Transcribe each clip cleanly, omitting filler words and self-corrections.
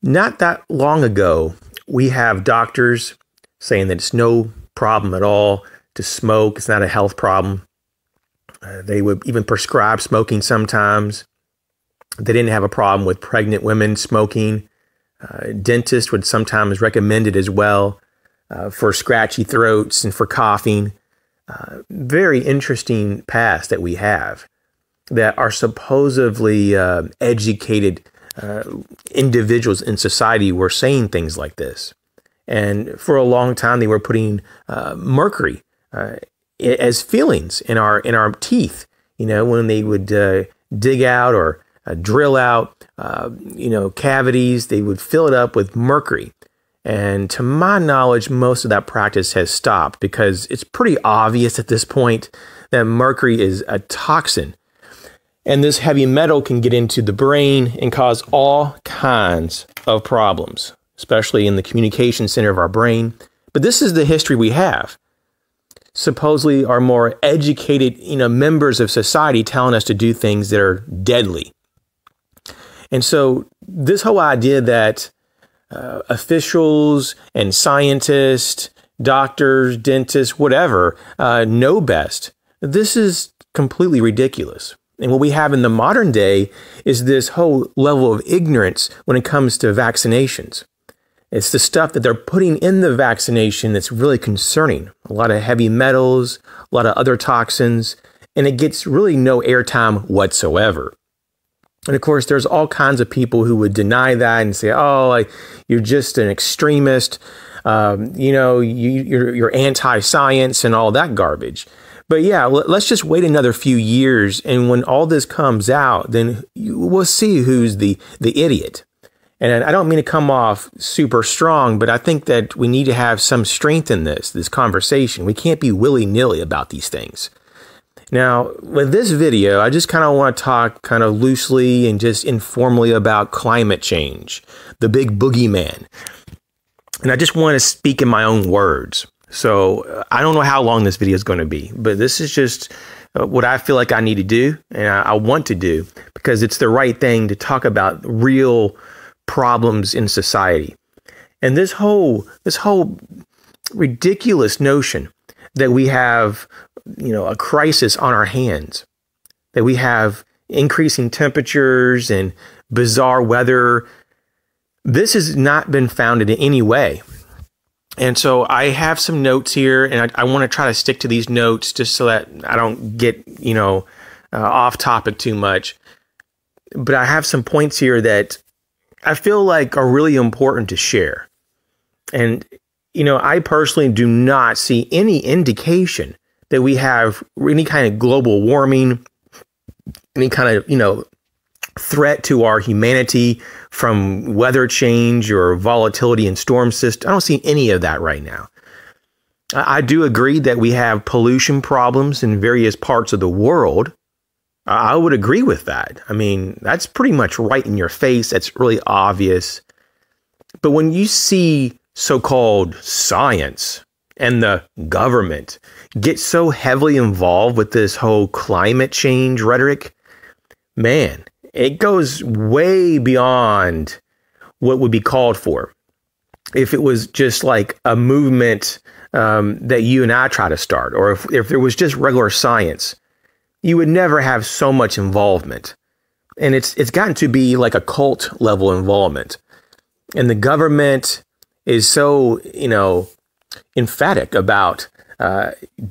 Not that long ago, we have doctors saying that it's no problem at all to smoke. It's not a health problem. They would even prescribe smoking sometimes. They didn't have a problem with pregnant women smoking. Dentists would sometimes recommend it as well for scratchy throats and for coughing. Very interesting past that we have that are supposedly educated individuals in society were saying things like this. And for a long time, they were putting mercury as fillings in our teeth. You know, when they would dig out or drill out, cavities, they would fill it up with mercury. And to my knowledge, most of that practice has stopped because it's pretty obvious at this point that mercury is a toxin. And this heavy metal can get into the brain and cause all kinds of problems, especially in the communication center of our brain. But this is the history we have. Supposedly our more educated, members of society telling us to do things that are deadly. And so this whole idea that officials and scientists, doctors, dentists, whatever, know best, this is completely ridiculous. And what we have in the modern day is this whole level of ignorance when it comes to vaccinations. It's the stuff that they're putting in the vaccination that's really concerning. A lot of heavy metals, a lot of other toxins, and it gets really no airtime whatsoever. And of course, there's all kinds of people who would deny that and say, oh, you're just an extremist, you're anti-science and all that garbage. But yeah, let's just wait another few years. And when all this comes out, then we'll see who's the idiot. And I don't mean to come off super strong, but I think that we need to have some strength in this conversation. We can't be willy-nilly about these things. Now, with this video, I just kind of want to talk kind of loosely and just informally about climate change, the big boogeyman. And I just want to speak in my own words. So I don't know how long this video is going to be, but this is just what I feel like I need to do and I want to do because it's the right thing to talk about real problems in society. And this whole ridiculous notion that we have, a crisis on our hands, that we have increasing temperatures and bizarre weather, this has not been founded in any way. And so I have some notes here, and I want to try to stick to these notes just so that I don't get, off topic too much. But I have some points here that I feel like are really important to share. And, I personally do not see any indication that we have any kind of global warming, any kind of, threat to our humanity from weather change or volatility in storm systems. I don't see any of that right now. I do agree that we have pollution problems in various parts of the world. I would agree with that. I mean, that's pretty much right in your face. That's really obvious. But when you see so-called science and the government get so heavily involved with this whole climate change rhetoric, man, it goes way beyond what would be called for. If it was just like a movement that you and I try to start, or if there was just regular science, you would never have so much involvement. And it's gotten to be like a cult level involvement. And the government is so, emphatic about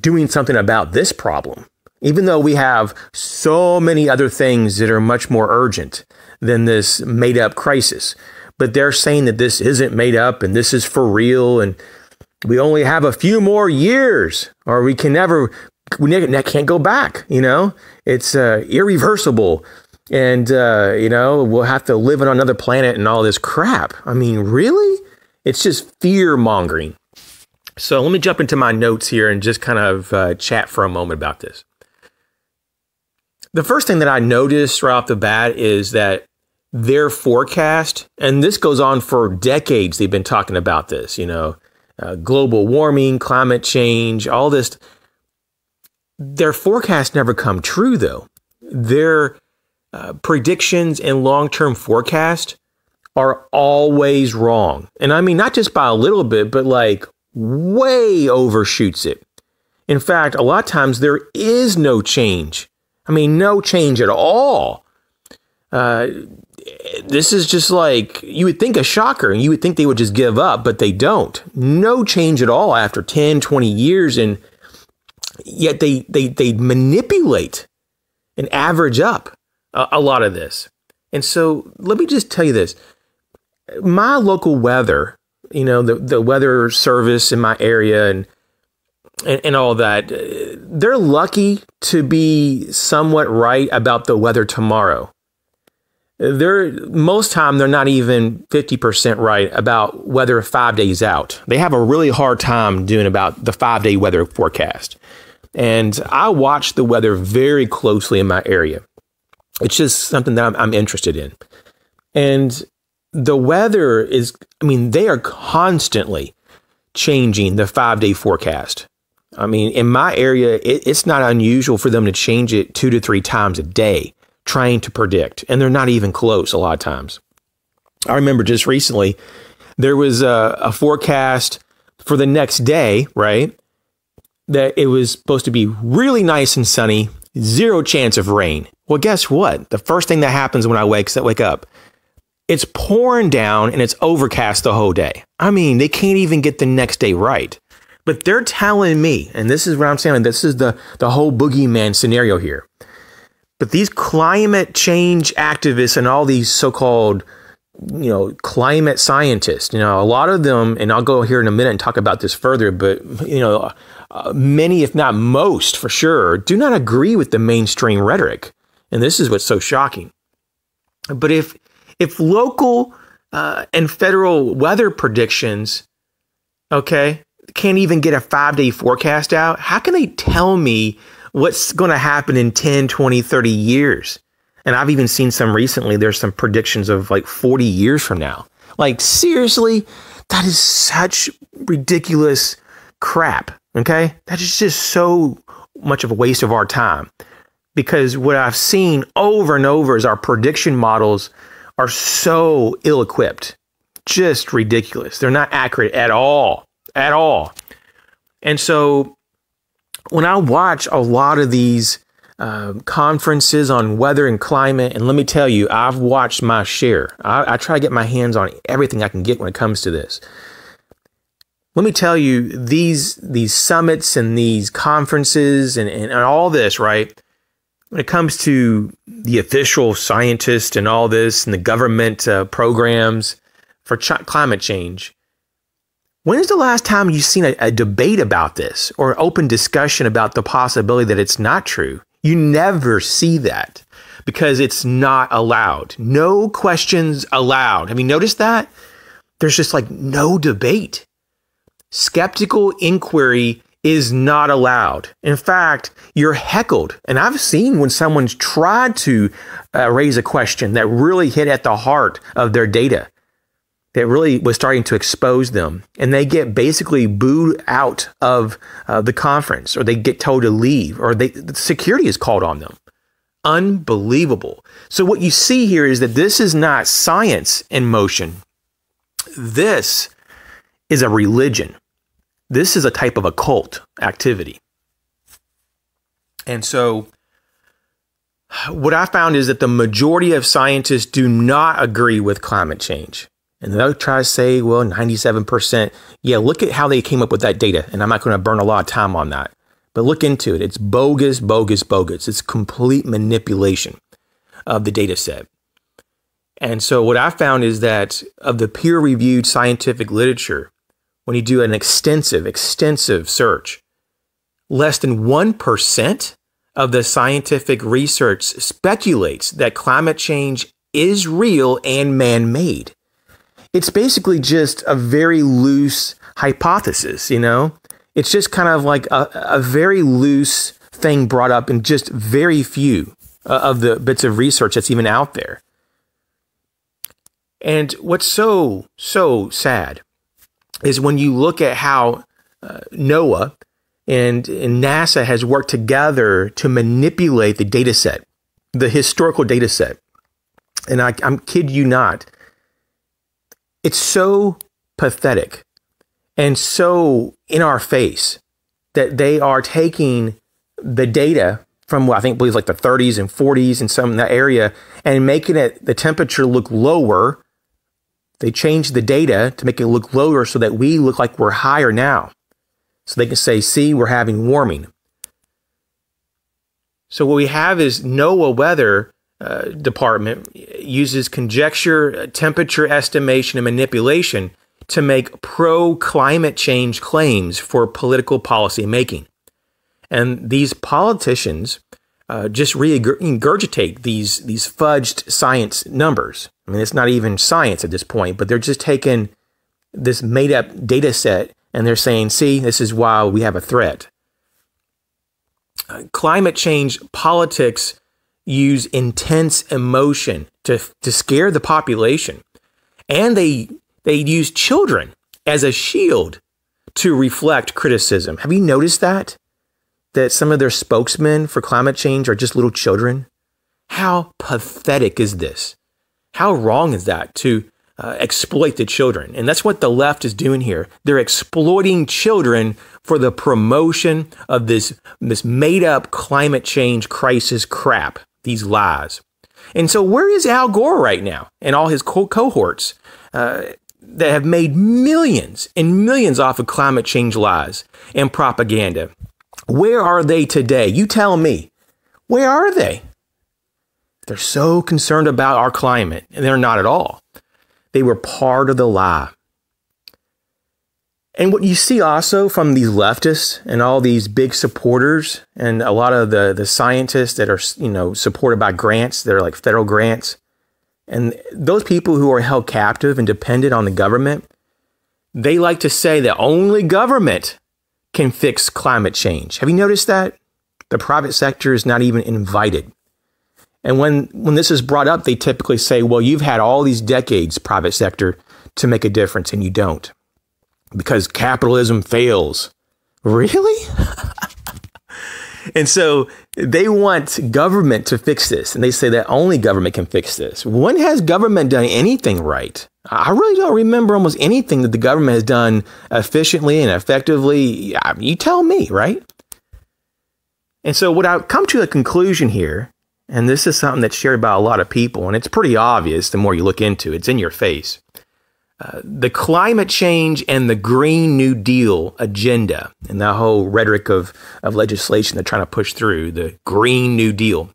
doing something about this problem. Even though we have so many other things that are much more urgent than this made up crisis. But they're saying that this isn't made up and this is for real. And we only have a few more years or we can't go back. It's irreversible. And, we'll have to live on another planet and all this crap. I mean, really? It's just fear mongering. So let me jump into my notes here and just kind of chat for a moment about this. The first thing that I noticed right off the bat is that their forecast, and this goes on for decades, they've been talking about this, global warming, climate change, all this. Their forecasts never come true, though. Their predictions and long-term forecast are always wrong. And I mean, not just by a little bit, but like way overshoots it. In fact, a lot of times there is no change. I mean, no change at all. This is just like, you would think a shocker, and you would think they would just give up, but they don't. No change at all after 10, 20 years, and yet they manipulate and average up a lot of this. And so let me just tell you this. My local weather, the weather service in my area and all that, they're lucky to be somewhat right about the weather tomorrow. Most time they're not even 50% right about weather 5 days out. They have a really hard time doing about the 5-day weather forecast. And I watch the weather very closely in my area. It's just something that I'm interested in. And the weather is, they are constantly changing the 5-day forecast. I mean, in my area, it's not unusual for them to change it 2 to 3 times a day, trying to predict. And they're not even close a lot of times. I remember just recently, there was a forecast for the next day, right? That it was supposed to be really nice and sunny, 0 chance of rain. Well, guess what? The first thing that happens when I wake up, it's pouring down and it's overcast the whole day. I mean, they can't even get the next day right. But they're telling me, and this is what I'm saying, this is the whole boogeyman scenario here. But these climate change activists and all these so-called, climate scientists, a lot of them, and I'll go here in a minute and talk about this further, but, many, if not most for sure, do not agree with the mainstream rhetoric. And this is what's so shocking. But if local and federal weather predictions, can't even get a 5-day forecast out, how can they tell me what's going to happen in 10, 20, 30 years? And I've even seen some recently, there's some predictions of like 40 years from now. Like, seriously, that is such ridiculous crap, okay? That is just so much of a waste of our time. Because what I've seen over and over is our prediction models are so ill-equipped. Just ridiculous. They're not accurate at all. At all. And so when I watch a lot of these conferences on weather and climate, and let me tell you, I've watched my share. I try to get my hands on everything I can get when it comes to this. Let me tell you, these summits and these conferences and all this, right? When it comes to the official scientists and all this and the government programs for climate change, when is the last time you've seen a debate about this or an open discussion about the possibility that it's not true? You never see that because it's not allowed. No questions allowed. Have you noticed that? There's just like no debate. Skeptical inquiry is not allowed. In fact, you're heckled. And I've seen when someone's tried to raise a question that really hit at the heart of their data, that really was starting to expose them, and they get basically booed out of the conference, or they get told to leave, or the security is called on them. Unbelievable. So what you see here is that this is not science in motion. This is a religion. This is a type of occult activity. And so what I found is that the majority of scientists do not agree with climate change. And they'll try to say, well, 97%. Yeah, look at how they came up with that data. And I'm not going to burn a lot of time on that. But look into it. It's bogus, bogus, bogus. It's complete manipulation of the data set. And so what I found is that of the peer-reviewed scientific literature, when you do an extensive search, less than 1% of the scientific research speculates that climate change is real and man-made. It's basically just a very loose hypothesis, It's just kind of like a very loose thing brought up in just very few of the bits of research that's even out there. And what's so sad is when you look at how NOAA and NASA has worked together to manipulate the data set, the historical data set. And I'm kid you not. It's so pathetic and so in our face that they are taking the data from what I think believes like the 30s and 40s and some in that area and making the temperature look lower. They changed the data to make it look lower so that we look like we're higher now. So they can say, see, we're having warming. So what we have is NOAA weather department uses conjecture, temperature estimation, and manipulation to make pro-climate change claims for political policy making. And these politicians just regurgitate these fudged science numbers. I mean, it's not even science at this point, but they're just taking this made-up data set and they're saying, see, this is why we have a threat. Climate change politics use intense emotion to scare the population. And they use children as a shield to reflect criticism. Have you noticed that? That some of their spokesmen for climate change are just little children? How pathetic is this? How wrong is that to exploit the children? And that's what the left is doing here. They're exploiting children for the promotion of this made-up climate change crisis crap, these lies. And so where is Al Gore right now and all his cohorts that have made millions and millions off of climate change lies and propaganda? Where are they today? You tell me. Where are they? They're so concerned about our climate, and they're not at all. They were part of the lie. And what you see also from these leftists and all these big supporters and a lot of the scientists that are, supported by grants, that are like federal grants, and those people who are held captive and dependent on the government, they like to say that only government can fix climate change. Have you noticed that? The private sector is not even invited. And when this is brought up, they typically say, well, you've had all these decades, private sector, to make a difference, and you don't. Because capitalism fails. Really? And so they want government to fix this. And they say that only government can fix this. When has government done anything right? I really don't remember almost anything that the government has done efficiently and effectively. You tell me, right? And so what I've come to a conclusion here, and this is something that's shared by a lot of people, and it's pretty obvious the more you look into it. It's in your face. The climate change and the Green New Deal agenda and the whole rhetoric of legislation they're trying to push through, the Green New Deal,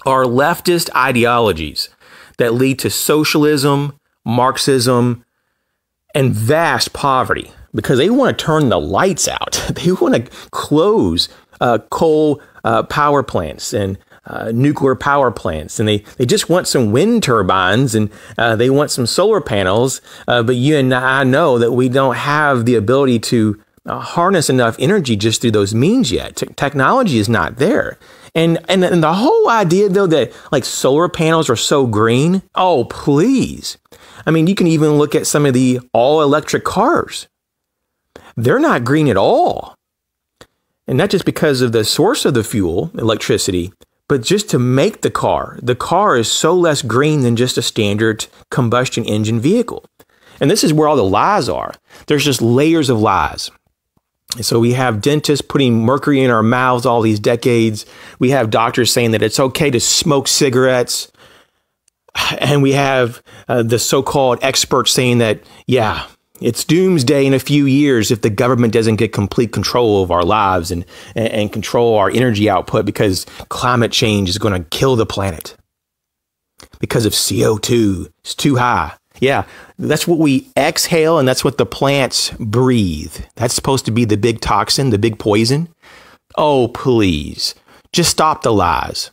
are leftist ideologies that lead to socialism, Marxism, and vast poverty because they want to turn the lights out. They want to close coal power plants and nuclear power plants, and they just want some wind turbines and they want some solar panels, but you and I know that we don't have the ability to harness enough energy just through those means yet. Technology is not there. And the whole idea, though, that like solar panels are so green, oh, please. I mean, you can even look at some of the all-electric cars. They're not green at all. And not just because of the source of the fuel, electricity, but just to make the car is so less green than just a standard combustion engine vehicle. And this is where all the lies are. There's just layers of lies. And so we have dentists putting mercury in our mouths all these decades. We have doctors saying that it's okay to smoke cigarettes. And we have the so-called experts saying that, yeah, it's doomsday in a few years if the government doesn't get complete control of our lives and control our energy output because climate change is going to kill the planet because of CO2. It's too high. Yeah, that's what we exhale and that's what the plants breathe. That's supposed to be the big toxin, the big poison. Oh, please, just stop the lies.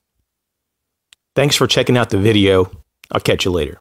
Thanks for checking out the video. I'll catch you later.